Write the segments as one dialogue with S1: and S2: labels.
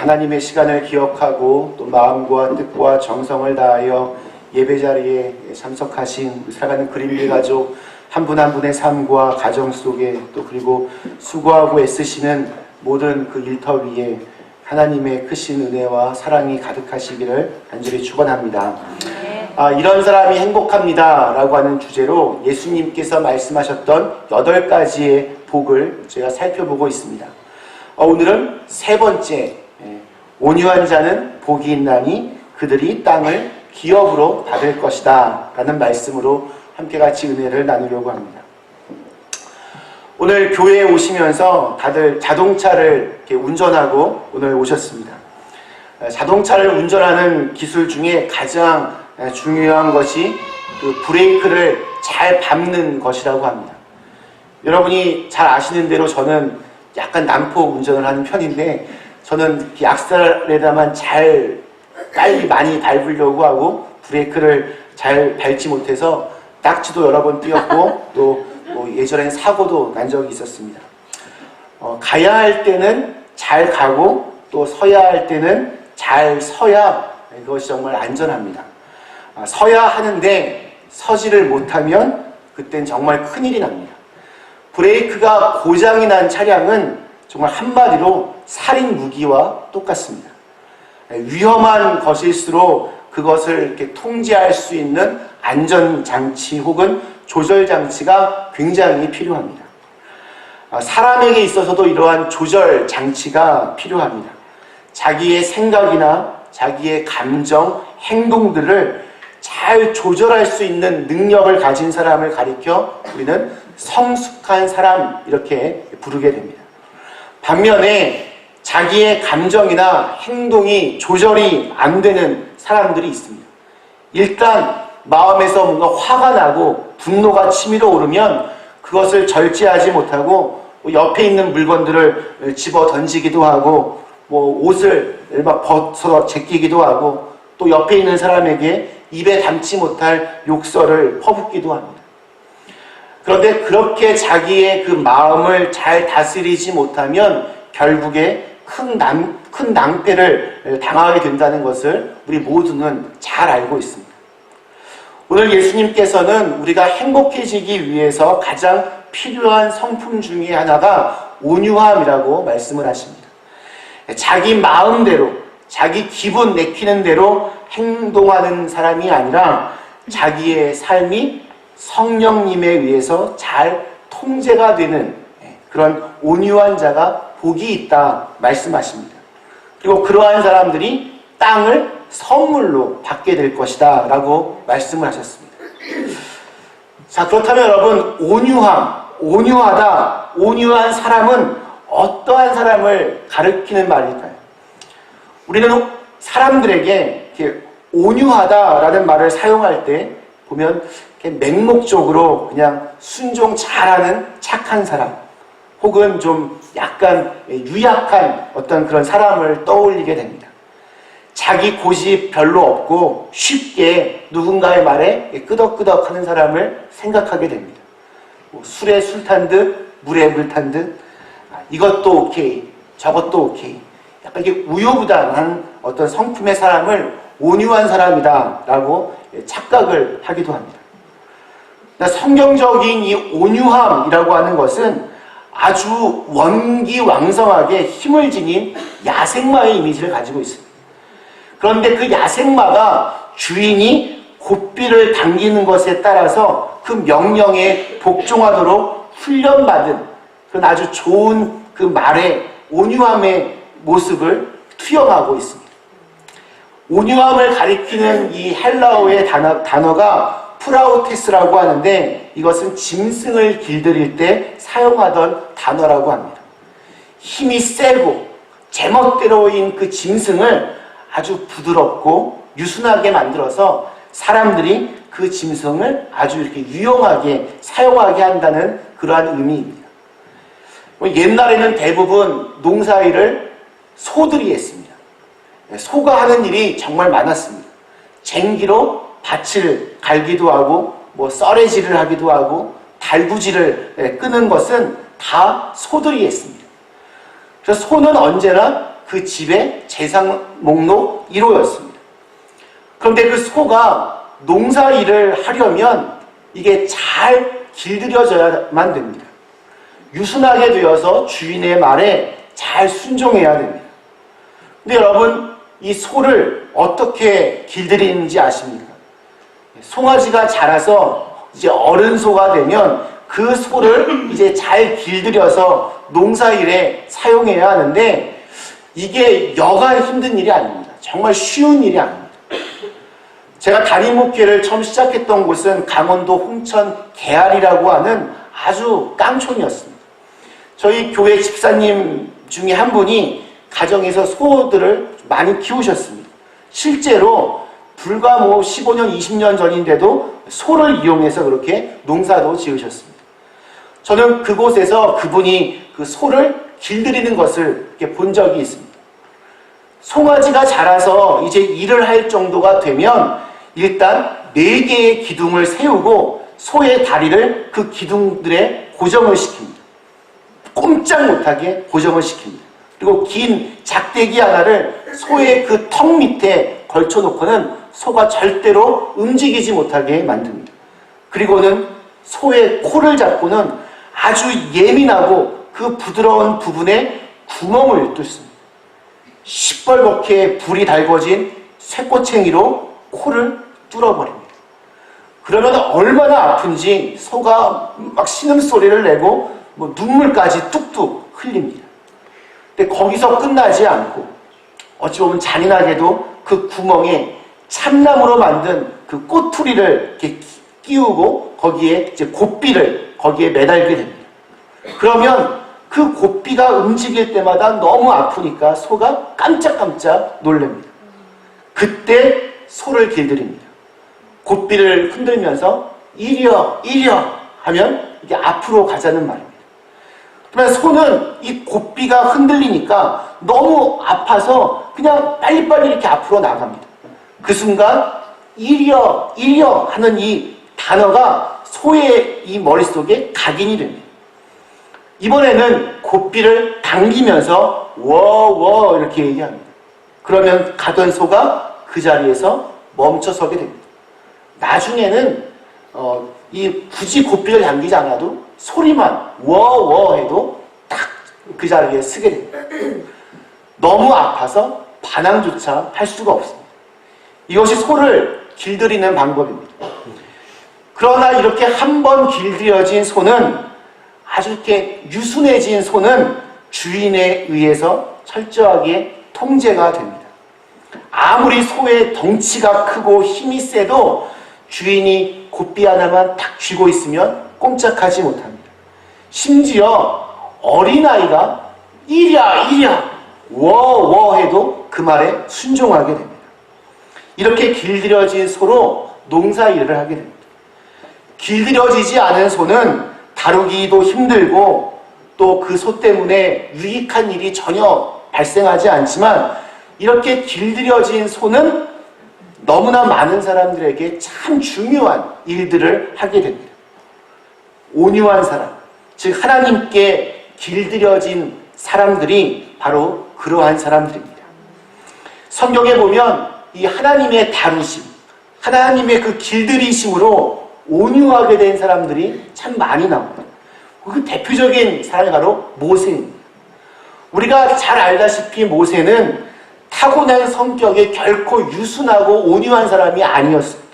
S1: 하나님의 시간을 기억하고 또 마음과 뜻과 정성을 다하여 예배 자리에 참석하신 사랑하는 그린빌 가족 한 분 한 분의 삶과 가정 속에 또 그리고 수고하고 애쓰시는 모든 그 일터 위에 하나님의 크신 은혜와 사랑이 가득하시기를 간절히 축원합니다. 이런 사람이 행복합니다 라고 하는 주제로 예수님께서 말씀하셨던 8가지의 복을 제가 살펴보고 있습니다. 오늘은 세 번째, 온유한 자는 복이 있나니 그들이 땅을 기업으로 받을 것이다 라는 말씀으로 함께 같이 은혜를 나누려고 합니다. 오늘 교회에 오시면서 다들 자동차를 이렇게 운전하고 오늘 오셨습니다. 자동차를 운전하는 기술 중에 가장 중요한 것이 그 브레이크를 잘 밟는 것이라고 합니다. 여러분이 잘 아시는 대로 저는 약간 난폭 운전을 하는 편인데 저는 악셀에다만 잘 빨리 많이 밟으려고 하고 브레이크를 잘 밟지 못해서 낙지도 여러 번 뛰었고 또 예전엔 사고도 난 적이 있었습니다. 가야 할 때는 잘 가고 또 서야 할 때는 잘 서야 그것이 정말 안전합니다. 서야 하는데 서지를 못하면 그땐 정말 큰일이 납니다. 브레이크가 고장이 난 차량은 정말 한마디로 살인 무기와 똑같습니다. 위험한 것일수록 그것을 이렇게 통제할 수 있는 안전장치 혹은 조절장치가 굉장히 필요합니다. 사람에게 있어서도 이러한 조절장치가 필요합니다. 자기의 생각이나 자기의 감정, 행동들을 잘 조절할 수 있는 능력을 가진 사람을 가리켜 우리는 성숙한 사람 이렇게 부르게 됩니다. 반면에 자기의 감정이나 행동이 조절이 안 되는 사람들이 있습니다. 일단 마음에서 뭔가 화가 나고 분노가 치밀어 오르면 그것을 절제하지 못하고 옆에 있는 물건들을 집어 던지기도 하고 옷을 막 벗어 제끼기도 하고 또 옆에 있는 사람에게 입에 담지 못할 욕설을 퍼붓기도 합니다. 그런데 그렇게 자기의 그 마음을 잘 다스리지 못하면 결국에 큰 낭패를 당하게 된다는 것을 우리 모두는 잘 알고 있습니다. 오늘 예수님께서는 우리가 행복해지기 위해서 가장 필요한 성품 중에 하나가 온유함이라고 말씀을 하십니다. 자기 마음대로, 자기 기분 내키는 대로 행동하는 사람이 아니라 자기의 삶이 성령님에 의해서 잘 통제가 되는 그런 온유한 자가 복이 있다 말씀하십니다. 그리고 그러한 사람들이 땅을 선물로 받게 될 것이다 라고 말씀을 하셨습니다. 자, 그렇다면 여러분, 온유하다, 온유한 사람은 어떠한 사람을 가리키는 말일까요? 우리는 사람들에게 이렇게 온유하다라는 말을 사용할 때 보면 이렇게 맹목적으로 그냥 순종 잘하는 착한 사람 혹은 좀 약간 유약한 어떤 그런 사람을 떠올리게 됩니다. 자기 고집 별로 없고 쉽게 누군가의 말에 끄덕끄덕 하는 사람을 생각하게 됩니다. 술에 술 탄 듯, 물에 물 탄 듯, 이것도 오케이, 저것도 오케이. 약간 이게 우유부단한 어떤 성품의 사람을 온유한 사람이다 라고 착각을 하기도 합니다. 성경적인 이 온유함이라고 하는 것은 아주 원기왕성하게 힘을 지닌 야생마의 이미지를 가지고 있습니다. 그런데 그 야생마가 주인이 고삐를 당기는 것에 따라서 그 명령에 복종하도록 훈련받은 그런 아주 좋은 그 말의 온유함의 모습을 투영하고 있습니다. 온유함을 가리키는 이 헬라어의 단어가 프라우테스라고 하는데 이것은 짐승을 길들일 때 사용하던 단어라고 합니다. 힘이 세고 제멋대로인 그 짐승을 아주 부드럽고 유순하게 만들어서 사람들이 그 짐승을 아주 이렇게 유용하게 사용하게 한다는 그러한 의미입니다. 옛날에는 대부분 농사일을 소들이 했습니다. 소가 하는 일이 정말 많았습니다. 쟁기로 밭을 갈기도 하고 썰애질을 하기도 하고 달구지를 끄는 것은 다 소들이 했습니다. 그래서 소는 언제나 그 집의 재산 목록 1호였습니다. 그런데 그 소가 농사일을 하려면 이게 잘 길들여져야만 됩니다. 유순하게 되어서 주인의 말에 잘 순종해야 됩니다. 근데 여러분, 이 소를 어떻게 길들이는지 아십니까? 송아지가 자라서 이제 어른 소가 되면 그 소를 이제 잘 길들여서 농사일에 사용해야 하는데 이게 여간 힘든 일이 아닙니다. 정말 쉬운 일이 아닙니다. 제가 담임 목회를 처음 시작했던 곳은 강원도 홍천 계알이라고 하는 아주 깡촌이었습니다. 저희 교회 집사님 중에 한 분이 가정에서 소들을 많이 키우셨습니다. 실제로 불과 15년, 20년 전인데도 소를 이용해서 그렇게 농사도 지으셨습니다. 저는 그곳에서 그분이 그 소를 길들이는 것을 이렇게 본 적이 있습니다. 송아지가 자라서 이제 일을 할 정도가 되면 일단 4개의 기둥을 세우고 소의 다리를 그 기둥들에 고정을 시킵니다. 꼼짝 못하게 고정을 시킵니다. 그리고 긴 작대기 하나를 소의 그 턱 밑에 걸쳐놓고는 소가 절대로 움직이지 못하게 만듭니다. 그리고는 소의 코를 잡고는 아주 예민하고 그 부드러운 부분에 구멍을 뚫습니다. 시뻘겋게 불이 달궈진 쇠꼬챙이로 코를 뚫어버립니다. 그러면 얼마나 아픈지 소가 막 신음소리를 내고 눈물까지 뚝뚝 흘립니다. 근데 거기서 끝나지 않고 어찌 보면 잔인하게도 그 구멍에 참나무로 만든 그 꼬투리를 이렇게 끼우고 거기에 이제 곶비를 거기에 매달게 됩니다. 그러면 그 곶비가 움직일 때마다 너무 아프니까 소가 깜짝깜짝 놀랍니다. 그때 소를 길들입니다. 곶비를 흔들면서 이리여 이리여 하면 이게 앞으로 가자는 말입니다. 그러면 소는 이 곶비가 흔들리니까 너무 아파서 그냥 빨리빨리 이렇게 앞으로 나갑니다. 그 순간 이리여 이리여 하는 이 단어가 소의 이 머릿속에 각인이 됩니다. 이번에는 곶비를 당기면서 워워 이렇게 얘기합니다. 그러면 가던 소가 그 자리에서 멈춰서게 됩니다. 나중에는 굳이 곶비를 당기지 않아도 소리만 워워 해도 딱 그 자리에 서게 됩니다. 너무 아파서 반항조차 할 수가 없습니다. 이것이 소를 길들이는 방법입니다. 그러나 이렇게 한 번 길들여진 소는 아주 이렇게 유순해진 소는 주인에 의해서 철저하게 통제가 됩니다. 아무리 소의 덩치가 크고 힘이 세도 주인이 곶비 하나만 딱 쥐고 있으면 꼼짝하지 못합니다. 심지어 어린아이가 이랴 이랴 워워 해도 그 말에 순종하게 됩니다. 이렇게 길들여진 소로 농사일을 하게 됩니다. 길들여지지 않은 소는 다루기도 힘들고 또 그 소 때문에 유익한 일이 전혀 발생하지 않지만 이렇게 길들여진 소는 너무나 많은 사람들에게 참 중요한 일들을 하게 됩니다. 온유한 사람, 즉 하나님께 길들여진 사람들이 바로 그러한 사람들입니다. 성경에 보면 이 하나님의 다루심, 하나님의 그 길들이심으로 온유하게 된 사람들이 참 많이 나옵니다. 그 대표적인 사람이 바로 모세입니다. 우리가 잘 알다시피 모세는 타고난 성격에 결코 유순하고 온유한 사람이 아니었습니다.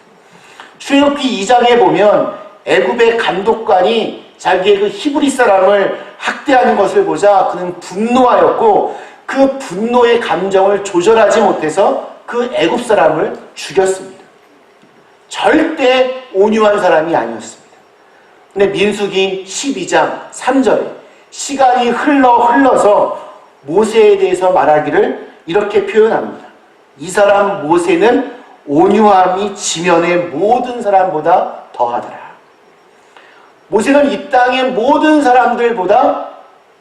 S1: 출애굽기 2장에 보면 애굽의 감독관이 자기의 그 히브리 사람을 학대하는 것을 보자 그는 분노하였고 그 분노의 감정을 조절하지 못해서 그 애굽 사람을 죽였습니다. 절대 온유한 사람이 아니었습니다. 근데 민수기 12장 3절에 시간이 흘러서 모세에 대해서 말하기를 이렇게 표현합니다. 이 사람 모세는 온유함이 지면의 모든 사람보다 더하더라. 모세는 이 땅의 모든 사람들보다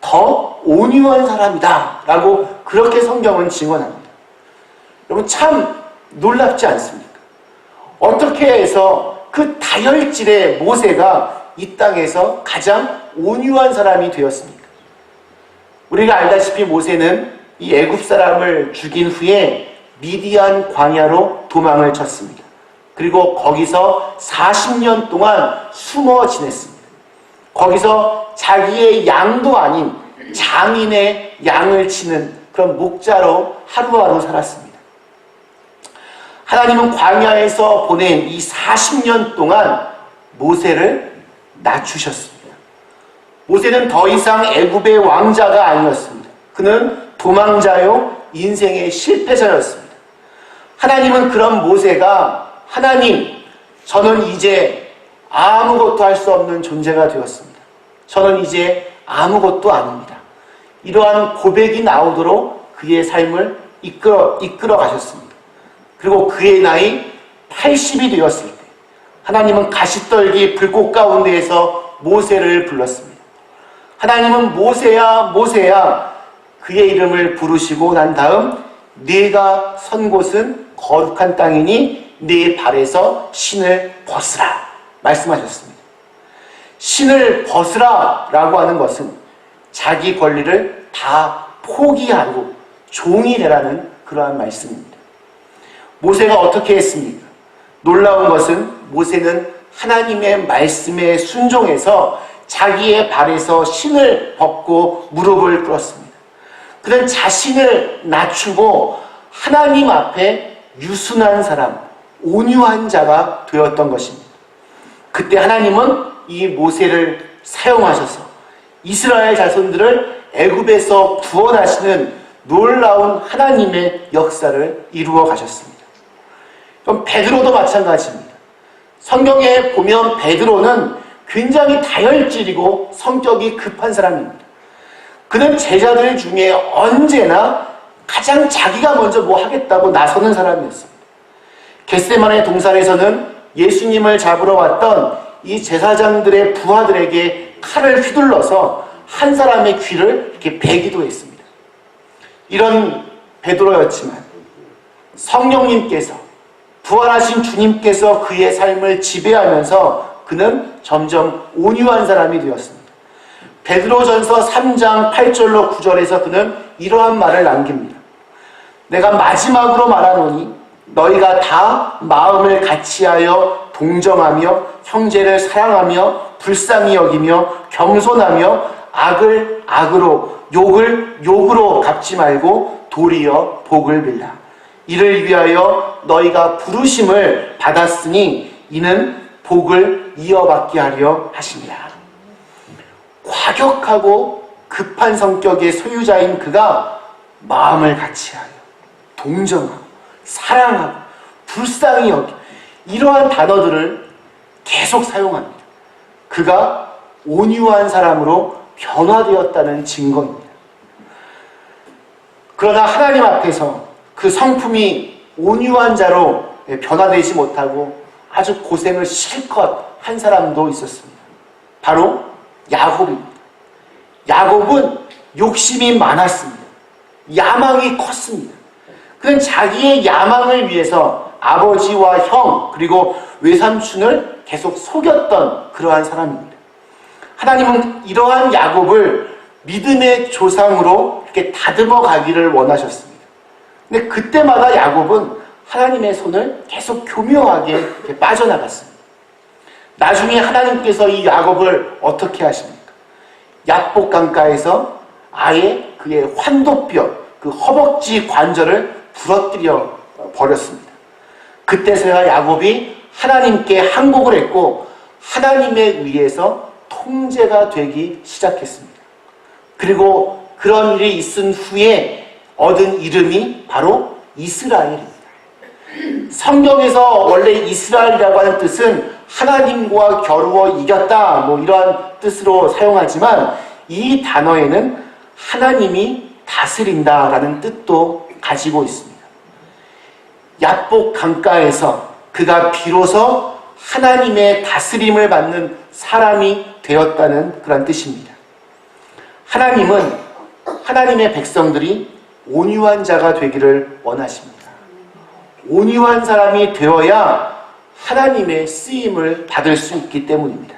S1: 더 온유한 사람이다 라고 그렇게 성경은 증언합니다. 여러분 참 놀랍지 않습니까? 어떻게 해서 그 다혈질의 모세가 이 땅에서 가장 온유한 사람이 되었습니까? 우리가 알다시피 모세는 이 애굽 사람을 죽인 후에 미디안 광야로 도망을 쳤습니다. 그리고 거기서 40년 동안 숨어 지냈습니다. 거기서 자기의 양도 아닌 장인의 양을 치는 그런 목자로 하루하루 살았습니다. 하나님은 광야에서 보낸 이 40년 동안 모세를 낮추셨습니다. 모세는 더 이상 애굽의 왕자가 아니었습니다. 그는 도망자요 인생의 실패자였습니다. 하나님은 그런 모세가 하나님, 저는 이제 아무것도 할 수 없는 존재가 되었습니다. 저는 이제 아무것도 아닙니다. 이러한 고백이 나오도록 그의 삶을 이끌어 가셨습니다. 그리고 그의 나이 80이 되었을 때 하나님은 가시떨기 불꽃 가운데에서 모세를 불렀습니다. 하나님은 모세야 모세야 그의 이름을 부르시고 난 다음 네가 선 곳은 거룩한 땅이니 네 발에서 신을 벗으라 말씀하셨습니다. 신을 벗으라 라고 하는 것은 자기 권리를 다 포기하고 종이 되라는 그러한 말씀입니다. 모세가 어떻게 했습니까? 놀라운 것은 모세는 하나님의 말씀에 순종해서 자기의 발에서 신을 벗고 무릎을 꿇었습니다. 그는 자신을 낮추고 하나님 앞에 유순한 사람, 온유한 자가 되었던 것입니다. 그때 하나님은 이 모세를 사용하셔서 이스라엘 자손들을 애굽에서 구원하시는 놀라운 하나님의 역사를 이루어 가셨습니다. 그럼 베드로도 마찬가지입니다. 성경에 보면 베드로는 굉장히 다혈질이고 성격이 급한 사람입니다. 그는 제자들 중에 언제나 가장 자기가 먼저 뭐 하겠다고 나서는 사람이었습니다. 겟세마네 동산에서는 예수님을 잡으러 왔던 이 제사장들의 부하들에게 칼을 휘둘러서 한 사람의 귀를 이렇게 베기도 했습니다. 이런 베드로였지만 성령님께서 부활하신 주님께서 그의 삶을 지배하면서 그는 점점 온유한 사람이 되었습니다. 베드로전서 3장 8절로 9절에서 그는 이러한 말을 남깁니다. 내가 마지막으로 말하노니 너희가 다 마음을 같이하여 동정하며 형제를 사랑하며 불쌍히 여기며 겸손하며 악을 악으로 욕을 욕으로 갚지 말고 도리어 복을 빌라. 이를 위하여 너희가 부르심을 받았으니 이는 복을 이어받게 하려 하심이라. 과격하고 급한 성격의 소유자인 그가 마음을 같이하여 동정하고 사랑하고 불쌍히 여기 이러한 단어들을 계속 사용합니다. 그가 온유한 사람으로 변화되었다는 증거입니다. 그러나 하나님 앞에서 그 성품이 온유한 자로 변화되지 못하고 아주 고생을 실컷 한 사람도 있었습니다. 바로 야곱입니다. 야곱은 욕심이 많았습니다. 야망이 컸습니다. 그는 자기의 야망을 위해서 아버지와 형 그리고 외삼촌을 계속 속였던 그러한 사람입니다. 하나님은 이러한 야곱을 믿음의 조상으로 이렇게 다듬어 가기를 원하셨습니다. 근데 그때마다 야곱은 하나님의 손을 계속 교묘하게 이렇게 빠져나갔습니다. 나중에 하나님께서 이 야곱을 어떻게 하십니까? 야복 강가에서 아예 그의 환도뼈, 그 허벅지 관절을 부러뜨려 버렸습니다. 그때서야 야곱이 하나님께 항복을 했고 하나님에 의해서 통제가 되기 시작했습니다. 그리고 그런 일이 있은 후에 얻은 이름이 바로 이스라엘입니다. 성경에서 원래 이스라엘이라고 하는 뜻은 하나님과 겨루어 이겼다 뭐 이러한 뜻으로 사용하지만 이 단어에는 하나님이 다스린다라는 뜻도 가지고 있습니다. 야복 강가에서 그가 비로소 하나님의 다스림을 받는 사람이 되었다는 그런 뜻입니다. 하나님은 하나님의 백성들이 온유한 자가 되기를 원하십니다. 온유한 사람이 되어야 하나님의 쓰임을 받을 수 있기 때문입니다.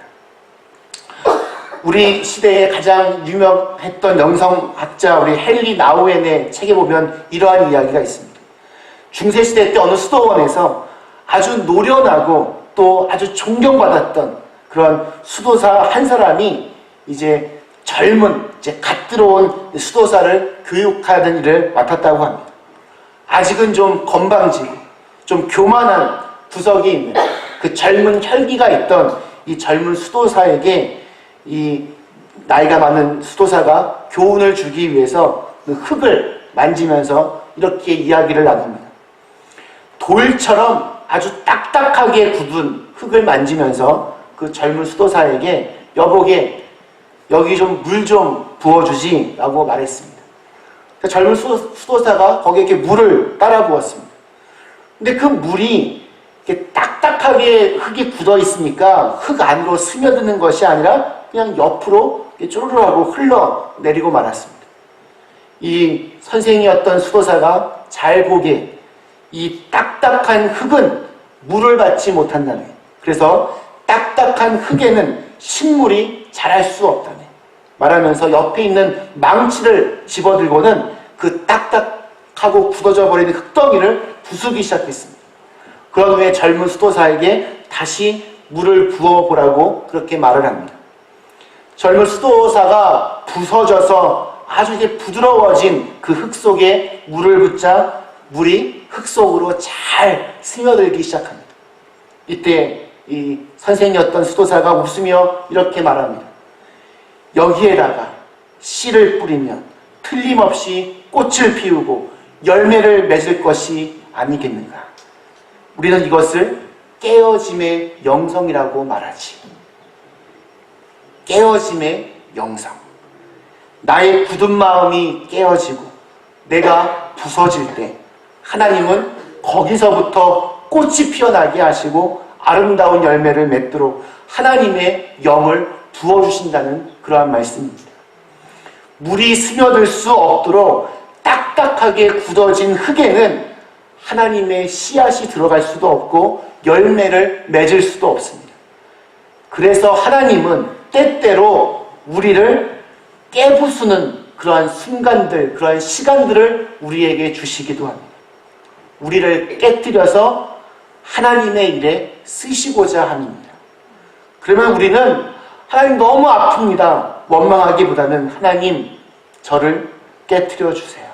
S1: 우리 시대에 가장 유명했던 영성학자 우리 헨리 나우엔의 책에 보면 이러한 이야기가 있습니다. 중세시대 때 어느 수도원에서 아주 노련하고 또 아주 존경받았던 그런 수도사 한 사람이 이제 젊은 갓 들어온 수도사를 교육하는 일을 맡았다고 합니다. 아직은 좀 건방지고 좀 교만한 구석이 있는 그 젊은 혈기가 있던 이 젊은 수도사에게 이 나이가 많은 수도사가 교훈을 주기 위해서 그 흙을 만지면서 이렇게 이야기를 나눕니다. 돌처럼 아주 딱딱하게 굳은 흙을 만지면서 그 젊은 수도사에게 여보게 여기 좀 물 좀 부어주지 라고 말했습니다. 젊은 수도사가 거기에 이렇게 물을 따라 부었습니다. 근데 그 물이 이렇게 딱딱하게 흙이 굳어 있으니까 흙 안으로 스며드는 것이 아니라 그냥 옆으로 쪼르르 하고 흘러내리고 말았습니다. 이 선생이었던 수도사가 잘 보기에 이 딱딱한 흙은 물을 받지 못한다네. 그래서 딱딱한 흙에는 식물이 자랄 수 없다네. 말하면서 옆에 있는 망치를 집어들고는 그 딱딱하고 굳어져 버리는 흙덩이를 부수기 시작했습니다. 그런 후에 젊은 수도사에게 다시 물을 부어보라고 그렇게 말을 합니다. 젊은 수도사가 부서져서 아주 이제 부드러워진 그 흙 속에 물을 붓자 물이 흙 속으로 잘 스며들기 시작합니다. 이때 이 선생이었던 수도사가 웃으며 이렇게 말합니다. 여기에다가 씨를 뿌리면 틀림없이 꽃을 피우고 열매를 맺을 것이 아니겠는가. 우리는 이것을 깨어짐의 영성이라고 말하지. 깨어짐의 영성. 나의 굳은 마음이 깨어지고 내가 부서질 때 하나님은 거기서부터 꽃이 피어나게 하시고 아름다운 열매를 맺도록 하나님의 영을 부어주신다는 그러한 말씀입니다. 물이 스며들 수 없도록 딱딱하게 굳어진 흙에는 하나님의 씨앗이 들어갈 수도 없고 열매를 맺을 수도 없습니다. 그래서 하나님은 때때로 우리를 깨부수는 그러한 순간들, 그러한 시간들을 우리에게 주시기도 합니다. 우리를 깨뜨려서 하나님의 일에 쓰시고자 합니다. 그러면 우리는 하나님 너무 아픕니다. 원망하기보다는 하나님 저를 깨뜨려 주세요.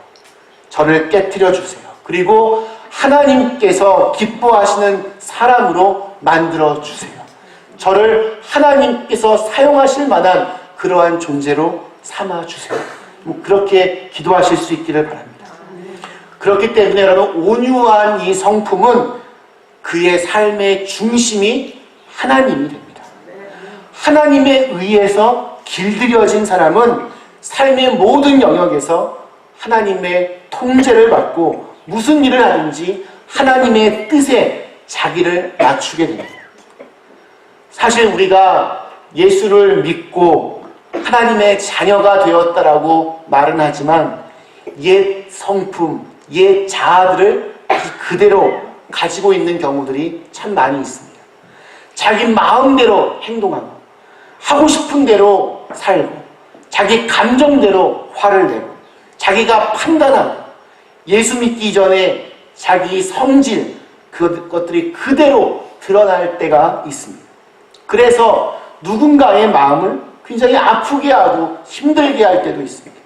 S1: 저를 깨뜨려 주세요. 그리고 하나님께서 기뻐하시는 사람으로 만들어 주세요. 저를 하나님께서 사용하실 만한 그러한 존재로 삼아 주세요. 그렇게 기도하실 수 있기를 바랍니다. 그렇기 때문에 여러분 온유한 이 성품은 그의 삶의 중심이 하나님이 됩니다. 하나님에 의해서 길들여진 사람은 삶의 모든 영역에서 하나님의 통제를 받고 무슨 일을 하든지 하나님의 뜻에 자기를 맞추게 됩니다. 사실 우리가 예수를 믿고 하나님의 자녀가 되었다라고 말은 하지만 옛 성품, 옛 자아들을 그대로 가지고 있는 경우들이 참 많이 있습니다. 자기 마음대로 행동하고 하고 싶은 대로 살고 자기 감정대로 화를 내고 자기가 판단하고 예수 믿기 이전에 자기 성질 그것들이 그대로 드러날 때가 있습니다. 그래서 누군가의 마음을 굉장히 아프게 하고 힘들게 할 때도 있습니다.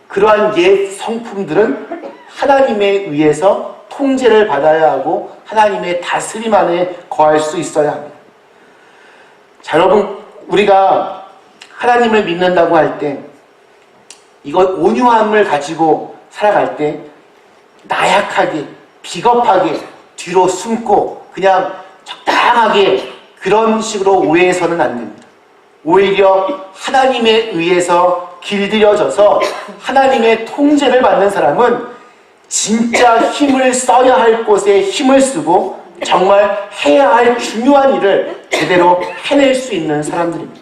S1: 그러한 옛 성품들은 하나님에 의해서 통제를 받아야 하고 하나님의 다스림 안에 거할 수 있어야 합니다. 자, 여러분 우리가 하나님을 믿는다고 할 때 이것 온유함을 가지고 살아갈 때 나약하게 비겁하게 뒤로 숨고 그냥 적당하게 그런 식으로 오해해서는 안 됩니다. 오히려 하나님에 의해서 길들여져서 하나님의 통제를 받는 사람은 진짜 힘을 써야 할 곳에 힘을 쓰고 정말 해야 할 중요한 일을 제대로 해낼 수 있는 사람들입니다.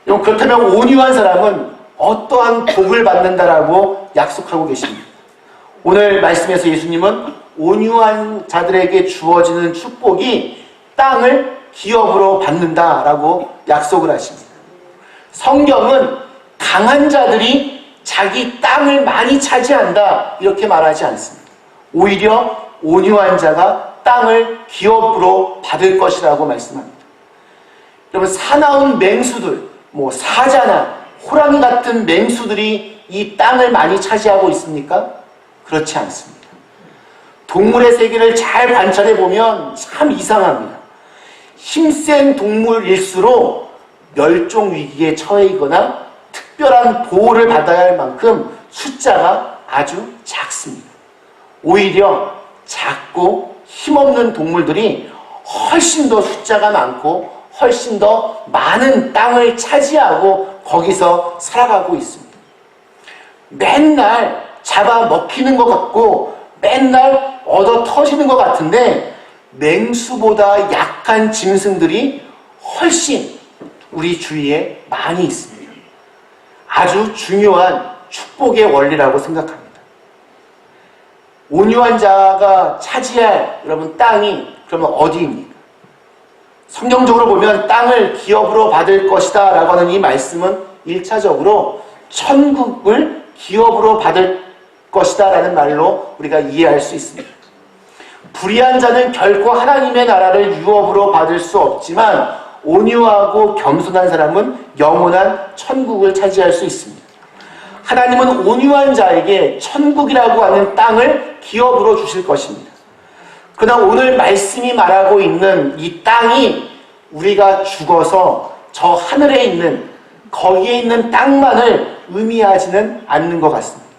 S1: 그렇다면 온유한 사람은 어떠한 복을 받는다라고 약속하고 계십니다. 오늘 말씀에서 예수님은 온유한 자들에게 주어지는 축복이 땅을 기업으로 받는다라고 약속을 하십니다. 성경은 강한 자들이 자기 땅을 많이 차지한다 이렇게 말하지 않습니다. 오히려 온유한 자가 땅을 기업으로 받을 것이라고 말씀합니다. 여러분, 사나운 맹수들, 사자나 호랑이 같은 맹수들이 이 땅을 많이 차지하고 있습니까? 그렇지 않습니다. 동물의 세계를 잘 관찰해 보면 참 이상합니다. 힘센 동물일수록 멸종 위기에 처해 있거나 특별한 보호를 받아야 할 만큼 숫자가 아주 작습니다. 오히려 작고 힘없는 동물들이 훨씬 더 숫자가 많고 훨씬 더 많은 땅을 차지하고 거기서 살아가고 있습니다. 맨날 잡아먹히는 것 같고 맨날 얻어 터지는 것 같은데 맹수보다 약한 짐승들이 훨씬 우리 주위에 많이 있습니다. 아주 중요한 축복의 원리라고 생각합니다. 온유한 자가 차지할 여러분 땅이 그러면 어디입니까? 성경적으로 보면 땅을 기업으로 받을 것이다 라고 하는 이 말씀은 1차적으로 천국을 기업으로 받을 것이다 라는 말로 우리가 이해할 수 있습니다. 불의한 자는 결코 하나님의 나라를 유업으로 받을 수 없지만 온유하고 겸손한 사람은 영원한 천국을 차지할 수 있습니다. 하나님은 온유한 자에게 천국이라고 하는 땅을 기업으로 주실 것입니다. 그러나 오늘 말씀이 말하고 있는 이 땅이 우리가 죽어서 저 하늘에 있는 거기에 있는 땅만을 의미하지는 않는 것 같습니다.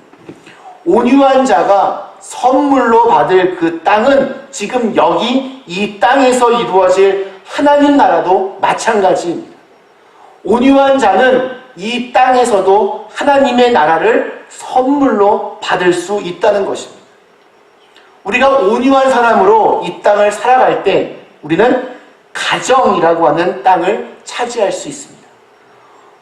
S1: 온유한 자가 선물로 받을 그 땅은 지금 여기 이 땅에서 이루어질 하나님 나라도 마찬가지입니다. 온유한 자는 이 땅에서도 하나님의 나라를 선물로 받을 수 있다는 것입니다. 우리가 온유한 사람으로 이 땅을 살아갈 때 우리는 가정이라고 하는 땅을 차지할 수 있습니다.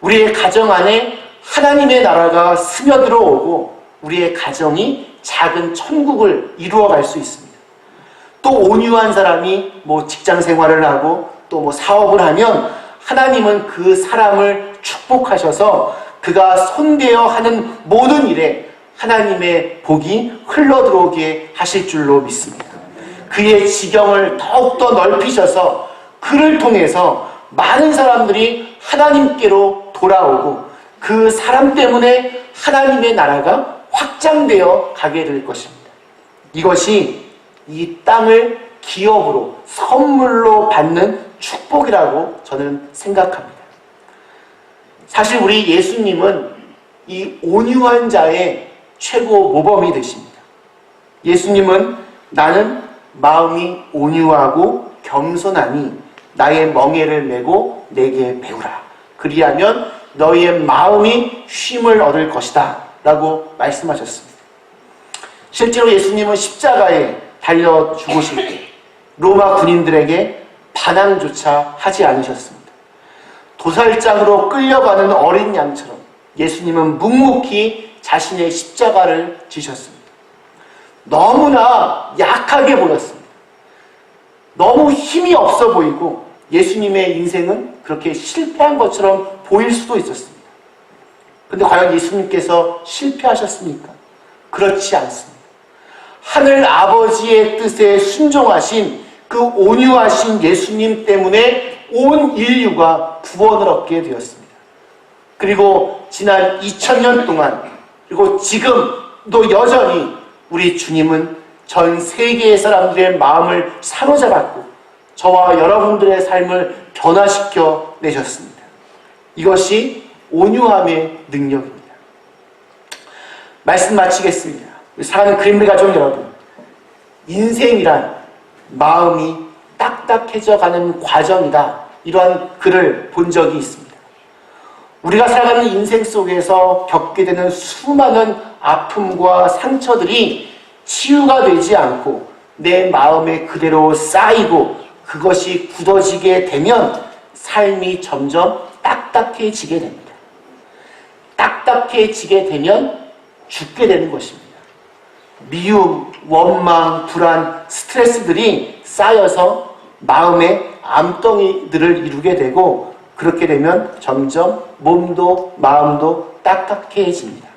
S1: 우리의 가정 안에 하나님의 나라가 스며들어오고 우리의 가정이 작은 천국을 이루어갈 수 있습니다. 또 온유한 사람이 직장 생활을 하고 또 사업을 하면 하나님은 그 사람을 축복하셔서 그가 손대어 하는 모든 일에 하나님의 복이 흘러들어오게 하실 줄로 믿습니다. 그의 지경을 더욱더 넓히셔서 그를 통해서 많은 사람들이 하나님께로 돌아오고 그 사람 때문에 하나님의 나라가 확장되어 가게 될 것입니다. 이것이 이 땅을 기업으로 선물로 받는 축복이라고 저는 생각합니다. 사실 우리 예수님은 이 온유한 자의 최고 모범이 되십니다. 예수님은 나는 마음이 온유하고 겸손하니 나의 멍에를 메고 내게 배우라. 그리하면 너희의 마음이 쉼을 얻을 것이다 라고 말씀하셨습니다. 실제로 예수님은 십자가에 달려 죽으실 때 로마 군인들에게 반항조차 하지 않으셨습니다. 도살장으로 끌려가는 어린 양처럼 예수님은 묵묵히 자신의 십자가를 지셨습니다. 너무나 약하게 보였습니다. 너무 힘이 없어 보이고 예수님의 인생은 그렇게 실패한 것처럼 보일 수도 있었습니다. 그런데 과연 예수님께서 실패하셨습니까? 그렇지 않습니다. 하늘 아버지의 뜻에 순종하신 그 온유하신 예수님 때문에 온 인류가 구원을 얻게 되었습니다. 그리고 지난 2000년 동안 그리고 지금도 여전히 우리 주님은 전 세계의 사람들의 마음을 사로잡았고 저와 여러분들의 삶을 변화시켜 내셨습니다. 이것이 온유함의 능력입니다. 말씀 마치겠습니다. 사랑하는 그린벨 가족 여러분, 인생이란 마음이 딱딱해져 가는 과정이다. 이러한 글을 본 적이 있습니다. 우리가 살아가는 인생 속에서 겪게 되는 수많은 아픔과 상처들이 치유가 되지 않고 내 마음에 그대로 쌓이고 그것이 굳어지게 되면 삶이 점점 딱딱해지게 됩니다. 딱딱해지게 되면 죽게 되는 것입니다. 미움, 원망, 불안, 스트레스들이 쌓여서 마음의 암덩이들을 이루게 되고 그렇게 되면 점점 몸도 마음도 딱딱해집니다.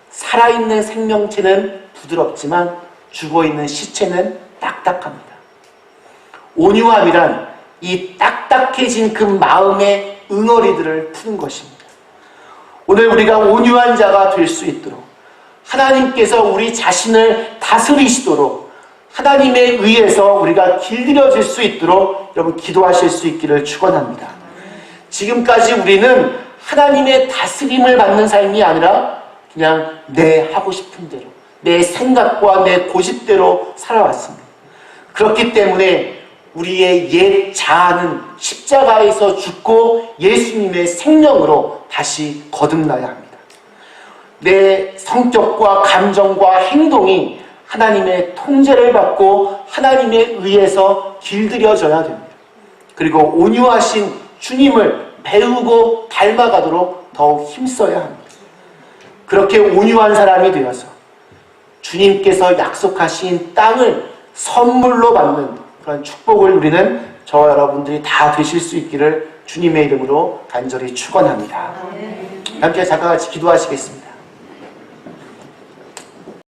S1: 살아있는 생명체는 부드럽지만 죽어있는 시체는 딱딱합니다. 온유함이란 이 딱딱해진 그 마음의 응어리들을 푸는 것입니다. 오늘 우리가 온유한 자가 될 수 있도록 하나님께서 우리 자신을 다스리시도록 하나님에 의해서 우리가 길들여질 수 있도록 여러분 기도하실 수 있기를 축원합니다. 지금까지 우리는 하나님의 다스림을 받는 삶이 아니라 그냥 내 하고 싶은 대로 내 생각과 내 고집대로 살아왔습니다. 그렇기 때문에 우리의 옛 자아는 십자가에서 죽고 예수님의 생명으로 다시 거듭나야 합니다. 내 성격과 감정과 행동이 하나님의 통제를 받고 하나님에 의해서 길들여져야 됩니다. 그리고 온유하신 주님을 배우고 닮아가도록 더욱 힘써야 합니다. 그렇게 온유한 사람이 되어서 주님께서 약속하신 땅을 선물로 받는 그런 축복을 누리는 저와 여러분들이 다 되실 수 있기를 주님의 이름으로 간절히 축원합니다. 함께 잠깐 같이 기도하시겠습니다.